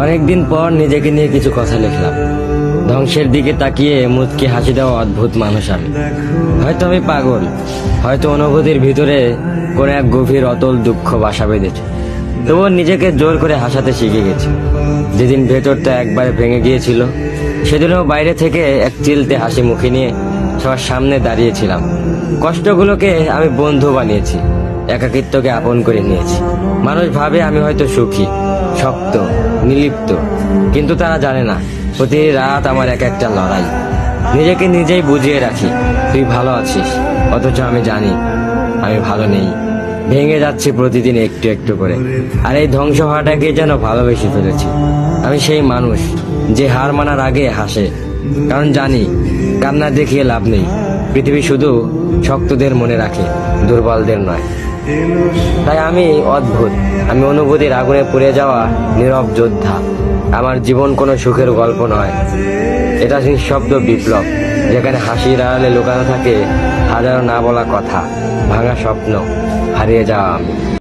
অনেকদিন পর নিজেকে নিয়ে কিছু কথা লিখলাম। ধ্বংসের দিকে তাকিয়ে মুচকি হাসি দেওয়া অদ্ভুত মানুষ আমি। হয়তো আমি পাগল, হয়তো অনুভূতির ভিতরে কোন এক গভীর অতল দুঃখ বাসা বেঁধেছে, তবুও নিজেকে জোর করে হাসাতে শিখে গেছি। যেদিন ভেতরটা একবারে ভেঙে গিয়েছিল, সেদিনও বাইরে থেকে এক চিলতে হাসি মুখে নিয়ে সবার সামনে দাঁড়িয়েছিলাম। কষ্টগুলোকে আমি বন্ধু বানিয়েছি, একাকিত্বকে আপন করে নিয়েছি। মানুষ ভাবে আমি হয়তো সুখী, শক্ত, নির্লিপ্ত, কিন্তু তারা জানে না প্রতি রাত আমার এক একটা লড়াই। নিজেকে নিজেই বুঝিয়ে রাখি তুই ভালো আছিস, অথচ আমি জানি আমি ভালো নেই। ভেঙে যাচ্ছে প্রতিদিন একটু একটু করে, আর এই ধ্বংস হওয়াটাকে যেন ভালোবেসে ফেলেছি। আমি সেই মানুষ যে হার মানার আগে হাসে, কারণ জানি কান্না দেখিয়ে লাভ নেই। পৃথিবী শুধু শক্তদের মনে রাখে, দুর্বলদের নয়। তাই আমি অদ্ভুত, আমি অনুভূতির আগুনে পুড়ে যাওয়া নীরব যোদ্ধা। আমার জীবন কোনো সুখের গল্প নয়, এটা নিঃশব্দ বিপ্লব, যেখানে হাসির আড়ালে লুকানো থাকে হাজারো না বলা কথা, ভাঙা স্বপ্ন, হারিয়ে যাওয়া আমি।